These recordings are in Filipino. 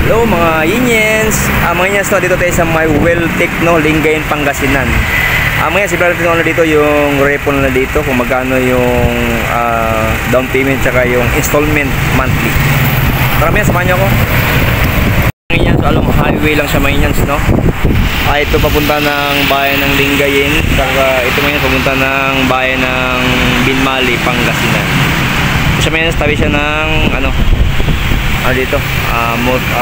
Hello mga Yiniens, mga Yiniens no, dito tayo sa may Welltec no, Lingayen, Pangasinan. Mga si Brother Tino dito yung repo na dito kung magkano yung down payment tsaka yung installment monthly. Tara mga, samahan nyo ako. Mga Yiniens, so alam, highway lang siya mga Yiniens no. Ito papunta ng bayan ng Lingayen, tsaka ito mga Yiniens papunta ng bayan ng Binmali, Pangasinan. So mga Yiniens, tabi siya ng dito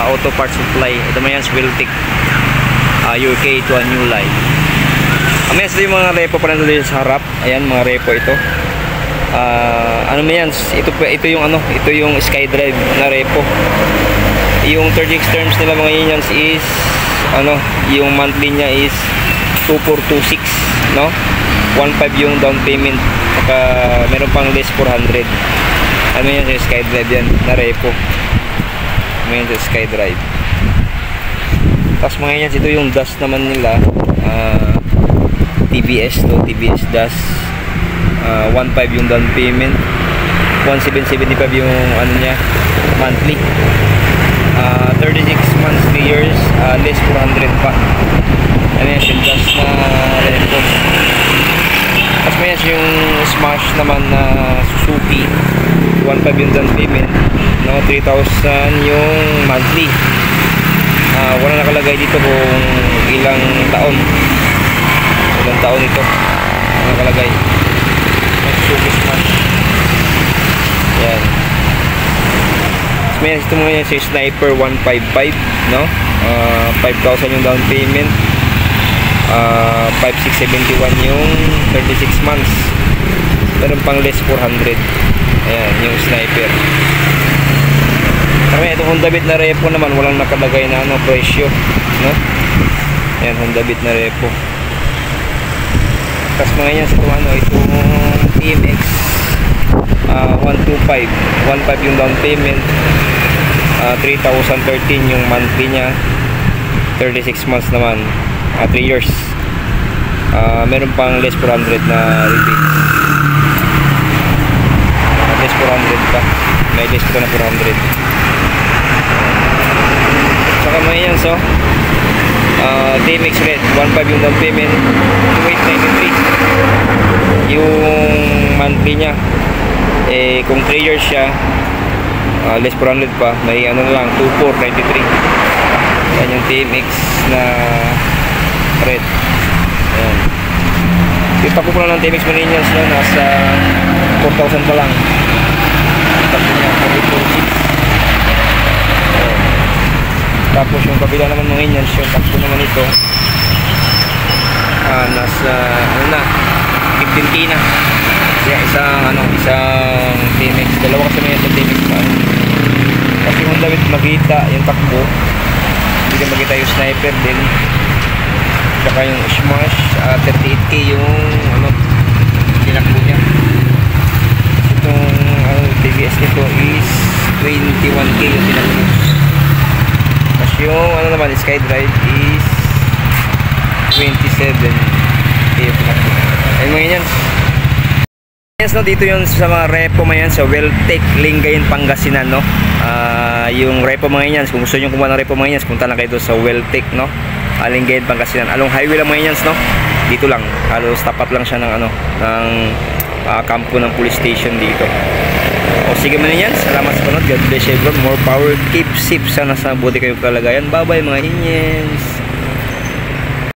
auto parts supply. Ito man yan, Welltec UK to a new life. May ito yung mga repo pa nandito sa harap. Ayan, mga repo ito. Ano man yan, ito yung SkyDrive na repo. Yung 36 terms nila mga Yiniens is yung monthly niya is 2426 no, 15 yung down payment, saka meron pang less 400. Ano yan, yung SkyDrive yan na repo. Ngayon sa SkyDrive. Tapos mga Yiniens, ito yung dash naman nila, TBS to TBS dash, 1.5 yung down payment, 1,775 yung niya monthly, 36 months 3 years, less 400 pa. Ano yan, yung dash na repo. Tapos may yung smash naman na Suzuki, 1.5 yung down payment no, 3,000 yung monthly. Wala nakalagay dito kung ilang taon ito nakalagay. Suzuki Smash yan. May ito mga yan sa Sniper 155 no, 5,000 yung down payment, 5,671 yung 36 months, meron pang less 400. Ayan yung Sniper. Kaya itong Honda Beat na repo naman walang nakalagay na presyo no. Ayan, Honda Beat na repo. Tapos mga yan sa itong TMX 125 yung down payment, 3,013 yung monthly nya, 36 months naman, 3 years, meron pang less 400 na rebate. Less 400 pa, may less pa na 400. Saka mga yan, so TMX Red 1.5 yung down payment, 2,893 yung monthly nya. Kung 3 years siya, less 400 pa, may lang 2,493. yan yung TMX na red. Ayan, yung takbo po lang ng TMX Marinians no, nasa 4,000 pa lang. Takbo niya 4,406. Tapos yung kabila naman mga Indians, yung takbo naman ito nasa 15K na. Kaya isang TMX, dalawa kasi may isang TMX pa. Kasi kung David makita yung takbo, hindi ka makita yung Sniper din, saka yung Smash, 38K yung tinakbo niya. Itong TVS nito is 21K yung tinakbo. Tapos yung naman, SkyDrive is 27K yung tinakbo. Ayun mga yan. Yes, no, dito yun sa mga repo mga yan sa Welltec, Lingayen, Pangasinan no. Yung repo mga yan, kung gusto nyo kumuha ng repo mga yan, punta lang kayo sa Welltec no, Lingayen, Pangasinan. Along highway lang mga yan no, dito lang, halos tapat lang siya ng ng kampo ng police station dito. O sige mga yan, salamat sa panood. God bless everyone, more power, keep safe, sana sa buti kayong kalagayan. Bye bye mga Yiniens.